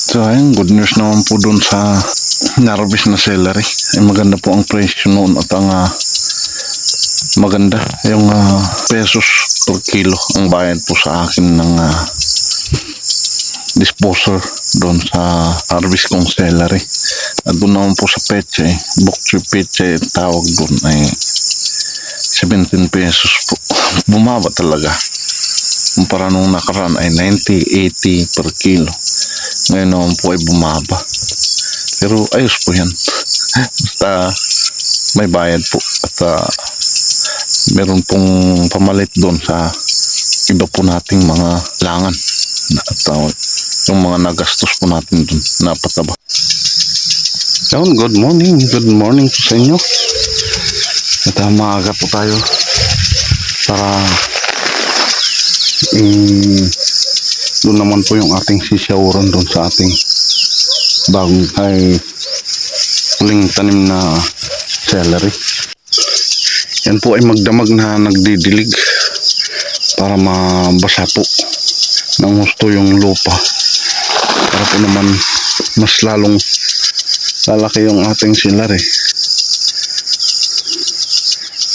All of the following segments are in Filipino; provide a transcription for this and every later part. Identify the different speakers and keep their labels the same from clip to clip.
Speaker 1: So ayun, good news naman po dun sa narvest na celery. Ay maganda po ang presyo noon at ang maganda yung pesos per kilo ang bayad po sa akin ng disposer doon sa harvest kong celery. At doon naman po sa peche, bokchoy peche tawag doon ay 17 pesos po. Bumaba talaga. Kumpara nung nakaraan ay 90, 80 per kilo. Ngayon naman po ay bumaba. Pero ayos po yan. Basta may bayad po. At meron pong pamalit doon sa iba po nating mga langan. At yung mga nagastos po natin doon na pataba. Good morning. Good morning po sa inyo. At maaga po tayo para doon naman po yung ating sisyawaran doon sa ating bagong ay huling tanim na celery. Yan po ay magdamag na nagdidilig para mabasa po ng husto yung lupa para po naman mas lalong lalaki yung ating celery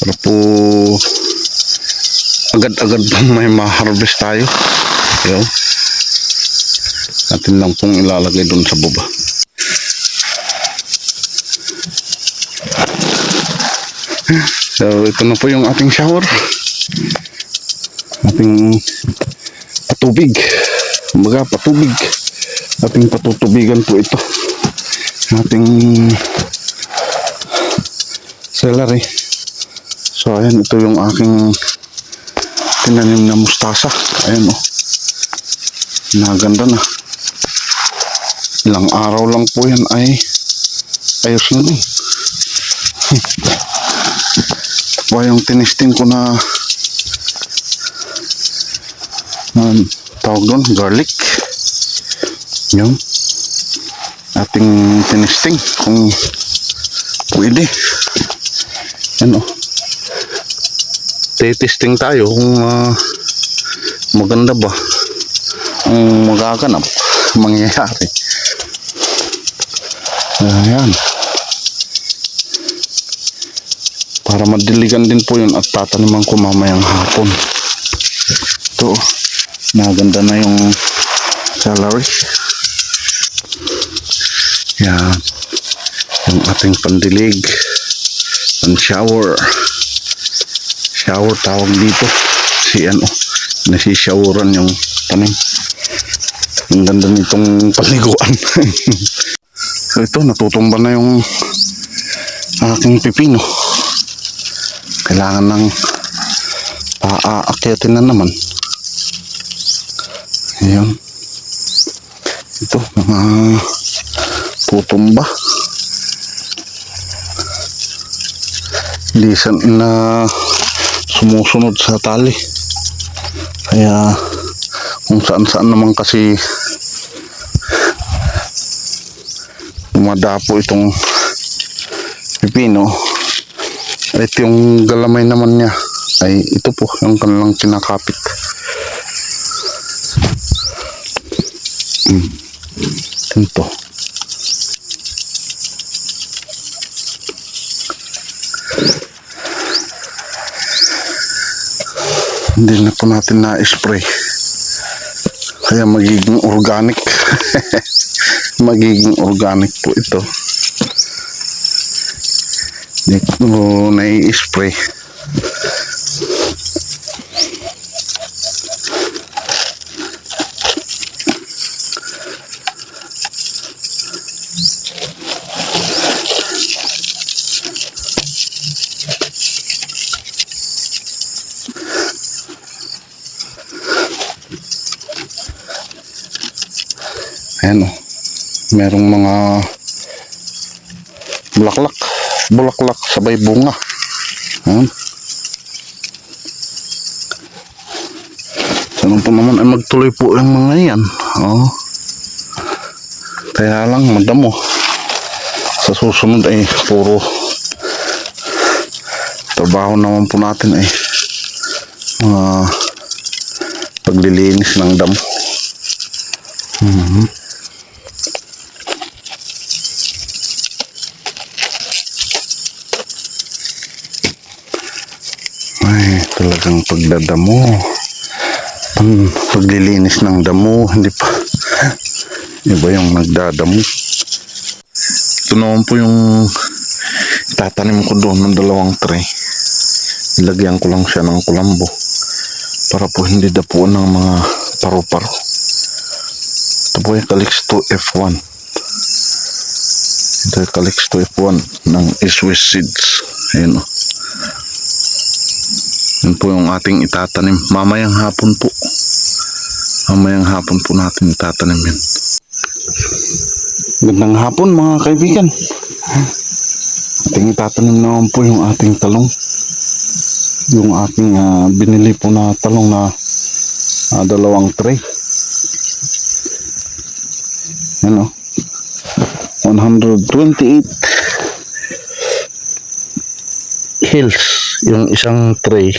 Speaker 1: para po agad-agad pang may ma-harvest tayo. Yun. Natin lang pong ilalagay doon sa baba. So ito na po yung ating shower. Ating patubig. Kumbaga patubig. Ating patutubigan po ito. Ating celery. So ayan, ito yung aking tinanim na mustasa. Ayan naganda na. Ilang araw lang po yan ay ayos na din. Ito yung tinistin ko na tawag doon, garlic. Yun. Ating tinisting kung pwede. Yan testing tayo kung maganda ba ang magaganap mangyayari. Ayan, para madiligan din po yun at tataniman ko mamayang hapon. Ito maganda na yung celery. Yan yung ating pandilig, pan shower tawag dito si nasishoweran yung tanim. Ang ganda nitong paliguan. So ito natutumba na yung aking pipino. Kailangan ng paakyatin na naman. Ayan. Ito mga tutumba. Lisan na sumusunod sa tali. Kaya kung saan naman kasi dumadapo itong pipino, at yung galamay naman niya ay ito po yung kanilang kinakapit. Ito hindi na po natin na-spray kaya magiging organic. Magiging organic po ito. Hindi ko na-spray. Ayan merong mga bulaklak sabay bunga. Sana po naman ay magtuloy po yung mga yan. Kaya lang madamo. Sa susunod ay puro trabaho naman po natin ay paglilinis ng damo. talagang pagdadamo. Paglilinis ng damo, hindi pa. Iba yung nagdadamo. Ito naman po yung tatanim ko doon ng 2 tray. Ilagyan ko lang siya ng kulambo para po hindi dapuan ng mga paru-paro. Ito po yung Calixto F1. Ito yung Calixto F1 ng Swiss Seeds. Ayan o. Yun po yung ating itatanim. Mamayang hapon po. Mamayang hapon po natin itatanim yan. Gandang hapon mga kaibigan. Ating itatanim naman po yung ating talong. Yung ating binili po na talong na 2 tray. Ano? 128 hills yung isang tray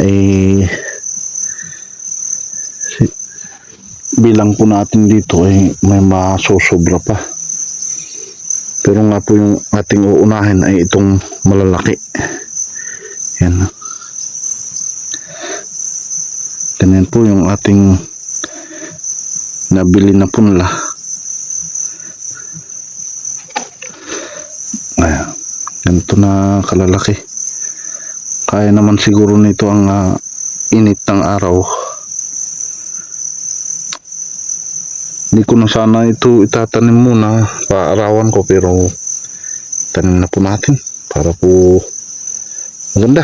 Speaker 1: ay bilang po natin dito ay may masusobra pa, pero nga po yung ating uunahin ay itong malalaki. Yan, ganyan po yung ating nabili na punla. Ayan, ganito na kalalaki. Kaya naman siguro nito ang init ng araw. Hindi ko na sana ito itatanim muna, paarawan ko, pero tanim na po natin para po maganda.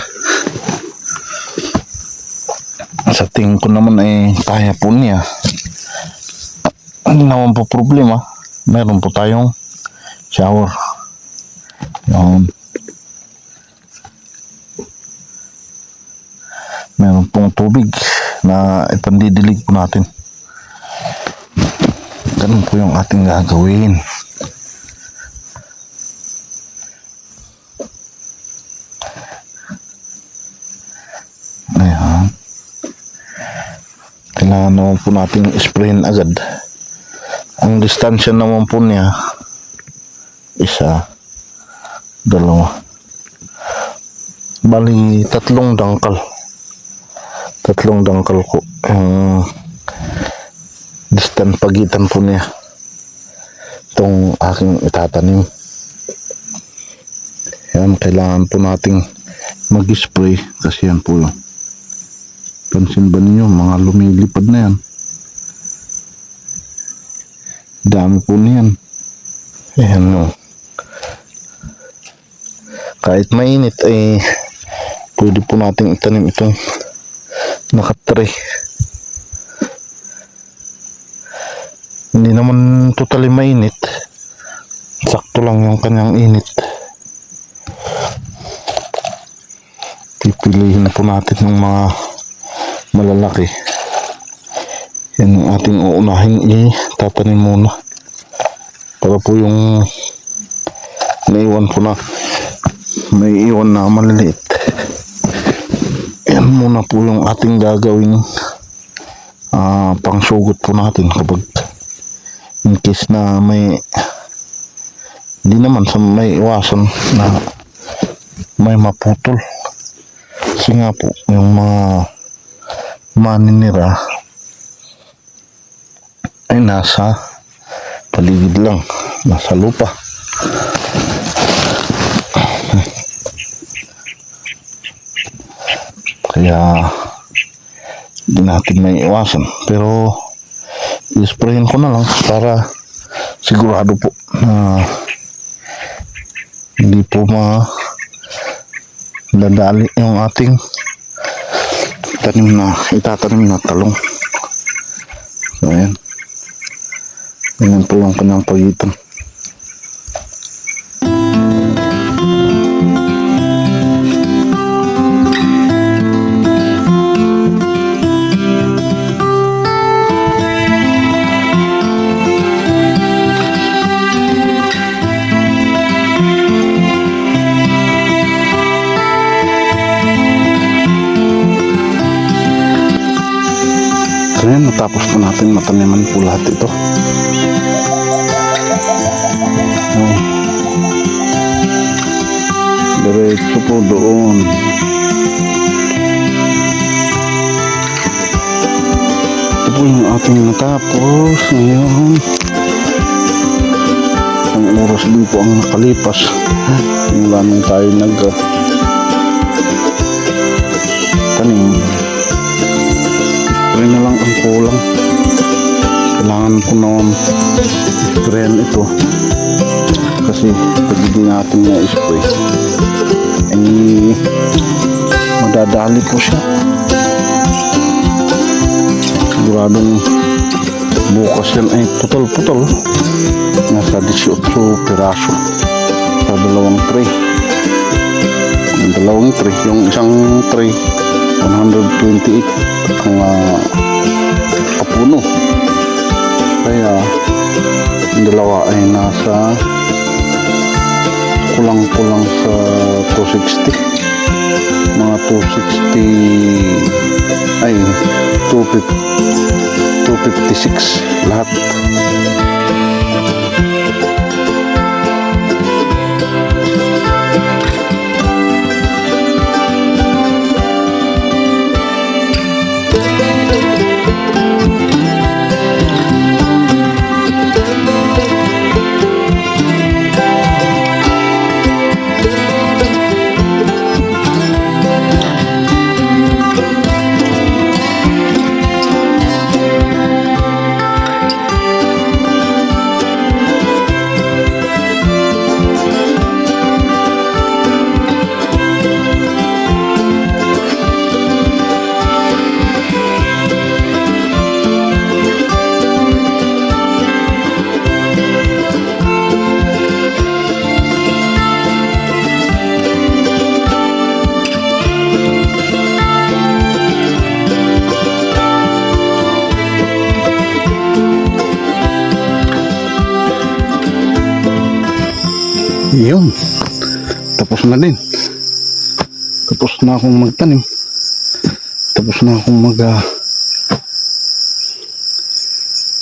Speaker 1: Sa tingin ko naman ay kaya po niya. Hindi naman po problema. Meron po tayong shower. Yan. Meron pong tubig na ipandidilig po natin. Ganun po yung ating gagawin. Ayan. Kailangan naman po natin sprayin agad. Ang distansya naman po niya 1, 2, bali 3 dangkal. 3 dangkal ko ang distance pagitan po niya itong aking itatanim. Yan, kailangan po nating mag-spray kasi yan po yung pansin ba ninyo mga lumilipad na yan, dami po niyan. Ayan o, kahit mainit ay pwede po nating itanim itong nakatray. Hindi naman totally mainit, sakto lang yung kanyang init. Pipilihin na po natin ng mga malalaki. Yan ang ating uunahin itatanim muna para po yung naiwan po na may iwan na maliliit. Yan muna po yung ating gagawin pangsugot po natin kapag in case na may hindi naman sa may iwasan na may maputol. Kasi nga po yung mga maninira ay nasa paligid lang, nasa lupa. Kaya hindi natin may iwasan, pero i-sprayin ko na lang para sigurado po na hindi po dadali yung ating itatanim na talong. So ayan, ganyan po yung kanyang pagitan. Ayan, natapos po natin mataniman po lahat ito. Diretso po doon. ating natapos ngayon. Ang oras din po ang nakalipas mula nung tayo tanim. Spray na lang ang kulang. Kailangan ko naman sprayan ito kasi pag hindi natin na-spray ay madadali po siya. Siguradong bukas yan ay putol-putol. Nasa 18 piraso sa dalawang tray. Yung dalawang tray, yung isang tray 128 ang kapuno. Kaya yung dalawa ay nasa kulang-kulang sa 260. Mga 260 ay 256 lahat. Yun, tapos na din. Tapos na akong magtanim. Tapos na akong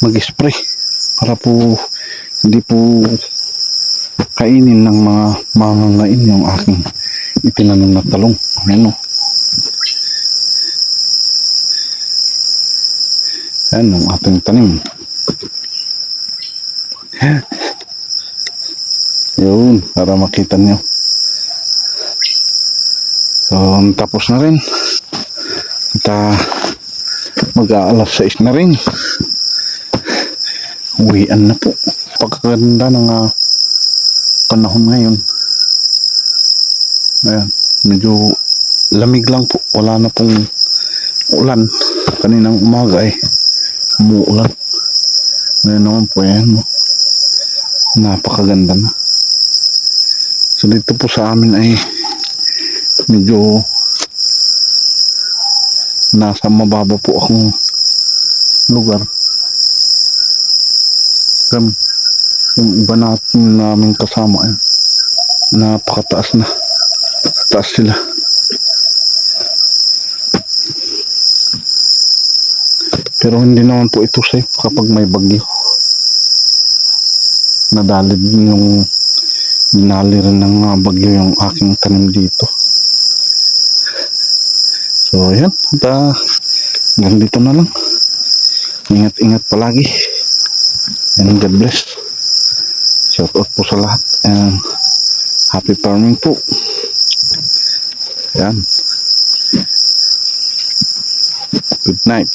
Speaker 1: mag-spray para po hindi po kainin ng mga mangangain yung aking itinanim na talong. Ayan o. Ayan ang ating tanim. Yun, para makita nyo. So, tapos na rin. At mag-aalas 6 na rin. Uwian na po. Pagkaganda ng panahon ngayon. Ayan, medyo lamig lang po. Wala na pong ulan. Kaninang umaga ay umuulan. Ngayon naman po yan. Napakaganda na. So dito po sa amin ay medyo nasa mababa po akong lugar. Yung iba namin kasama ay napakataas na. Taas sila. Pero hindi naman po ito safe kapag may bagyo. Nadali din dinali rin ng bagyo yung aking tanim dito. So ayan, hanggang dito na lang. Ingat-ingat palagi and God bless. Shout out po sa lahat and happy farming po. Ayan, good night.